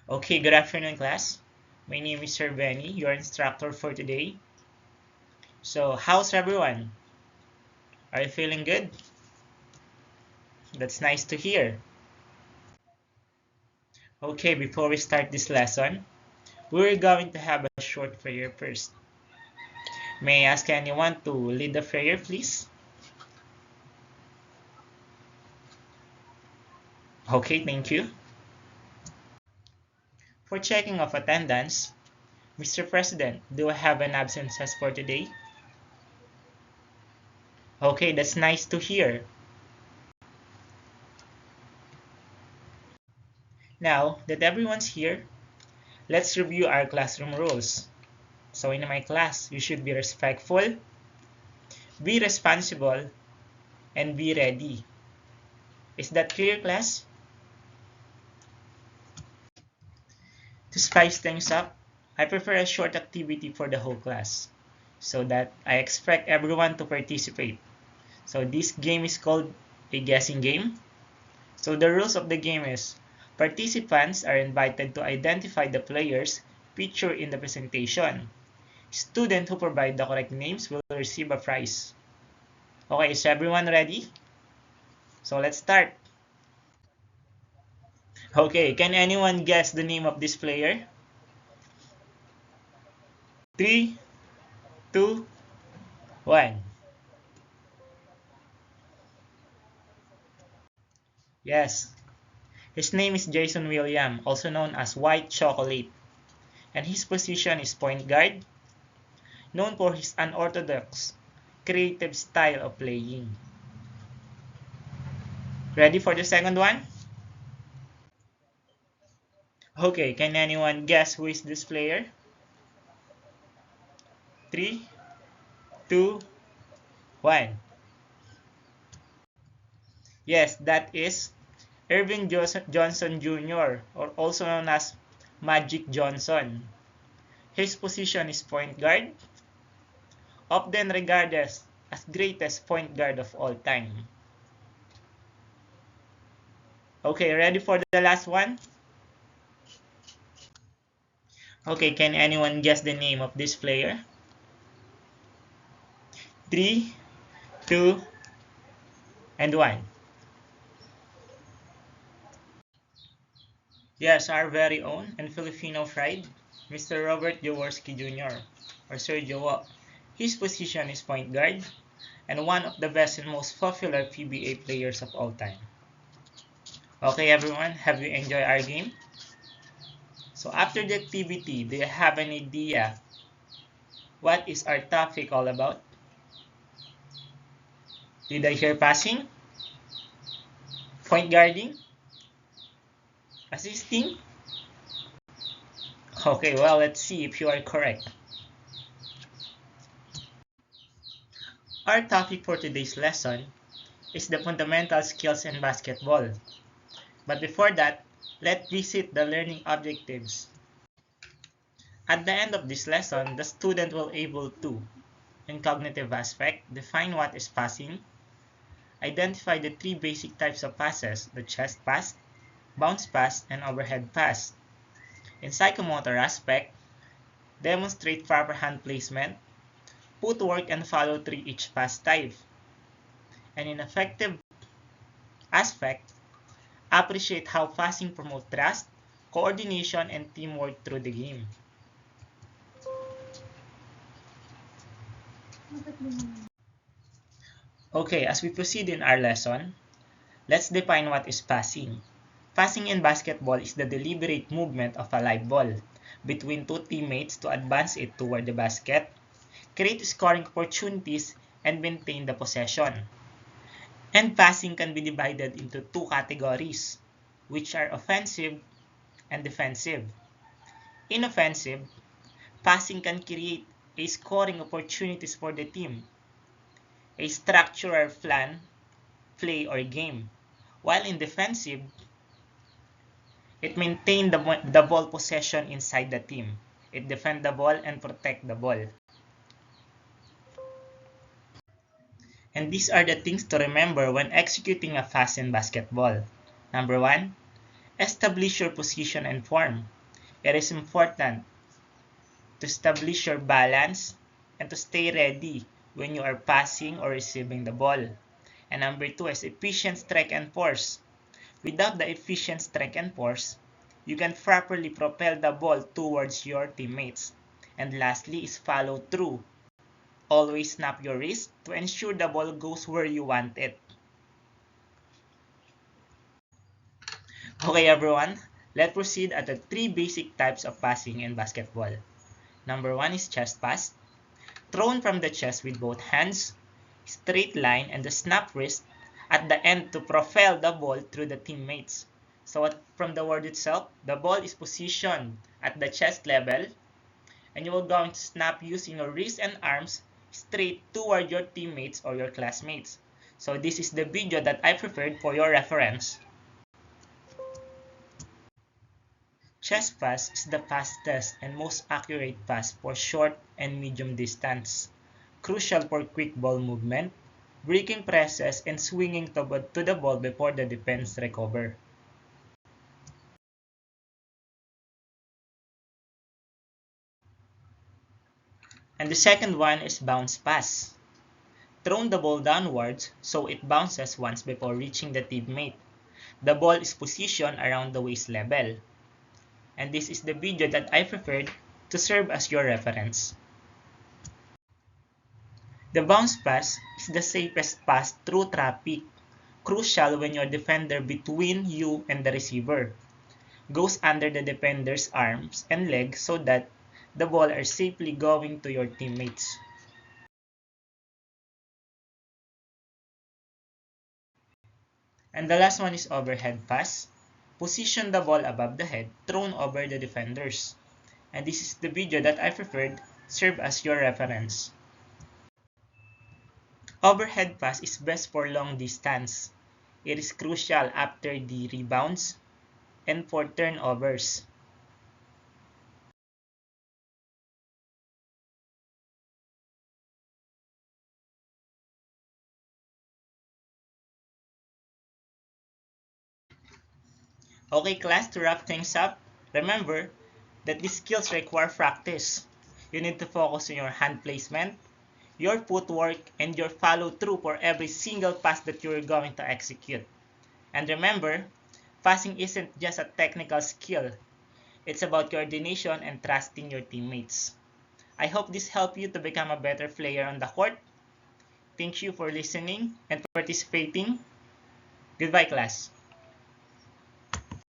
Okay, good afternoon, class. My name is Sir Benny, your instructor for today. So, how's everyone? Are you feeling good? That's nice to hear. Okay, before we start this lesson, we're going to have a short prayer first. May I ask anyone to lead the prayer, please? Okay, thank you. For checking of attendance, Mr. President, do I have an absences for today? Okay, that's nice to hear. Now that everyone's here, let's review our classroom rules. So in my class, you should be respectful, be responsible, and be ready. Is that clear, class? To spice things up, I prefer a short activity for the whole class so that I expect everyone to participate. So this game is called a guessing game. So the rules of the game is participants are invited to identify the players featured in the presentation. Students who provide the correct names will receive a prize. Okay, is everyone ready? So let's start. Okay, can anyone guess the name of this player? 3, 2, 1. Yes, his name is Jason William, also known as White Chocolate, and his position is point guard, known for his unorthodox, creative style of playing. Ready for the second one? Okay, can anyone guess who is this player? 3, 2, 1. Yes, that is Irving Johnson Jr., or also known as Magic Johnson. His position is point guard, often regarded as greatest point guard of all time. Okay, ready for the last one? Okay, can anyone guess the name of this player? 3, 2, and 1. Yes, our very own and Filipino pride, Mr. Robert Jaworski Jr., or Sir Jowo. His position is point guard and one of the best and most popular PBA players of all time. Okay, everyone, have you enjoyed our game? So after the activity, do you have an idea what is our topic all about? Did I hear passing? Point guarding? Assisting? Okay, well, let's see if you are correct. Our topic for today's lesson is the fundamental skills in basketball. But before that, let's visit the learning objectives. At the end of this lesson, the student will able to, in cognitive aspect, define what is passing, identify the three basic types of passes, the chest pass, bounce pass, and overhead pass. In psychomotor aspect, demonstrate proper hand placement, footwork, and follow through each pass type. And in affective aspect, appreciate how passing promotes trust, coordination, and teamwork through the game. Okay, as we proceed in our lesson, let's define what is passing. Passing in basketball is the deliberate movement of a live ball between two teammates to advance it toward the basket, create scoring opportunities, and maintain the possession. And passing can be divided into two categories, which are offensive and defensive. In offensive, passing can create a scoring opportunities for the team, a structural plan, play, or game. While in defensive, it maintains the ball possession inside the team. It defends the ball and protects the ball. And these are the things to remember when executing a pass in basketball. Number 1, establish your position and form. It is important to establish your balance and to stay ready when you are passing or receiving the ball. And number 2 is efficient strike and force. Without the efficient strike and force, you can properly propel the ball towards your teammates. And lastly is follow through. Always snap your wrist to ensure the ball goes where you want it. Okay everyone, let's proceed at the 3 basic types of passing in basketball. Number 1 is chest pass. Thrown from the chest with both hands, straight line, and the snap wrist at the end to propel the ball through the teammates. So from the word itself, the ball is positioned at the chest level and you are going to snap using your wrists and arms straight toward your teammates or your classmates. So this is the video that I prepared for your reference. Chest pass is the fastest and most accurate pass for short and medium distance, crucial for quick ball movement, breaking presses, and swinging to the ball before the defense recover. And the second one is bounce pass. Thrown the ball downwards so it bounces once before reaching the teammate. The ball is positioned around the waist level. And this is the video that I prepared to serve as your reference. The bounce pass is the safest pass through traffic, crucial when your defender between you and the receiver goes under the defender's arms and legs so that the ball are safely going to your teammates. And the last one is overhead pass. Position the ball above the head, thrown over the defenders. And this is the video that I prepared, serve as your reference. Overhead pass is best for long distance. It is crucial after the rebounds and for turnovers. Okay class, to wrap things up, remember that these skills require practice. You need to focus on your hand placement, your footwork, and your follow through for every single pass that you're going to execute. And remember, passing isn't just a technical skill. It's about coordination and trusting your teammates. I hope this helped you to become a better player on the court. Thank you for listening and participating. Goodbye, class.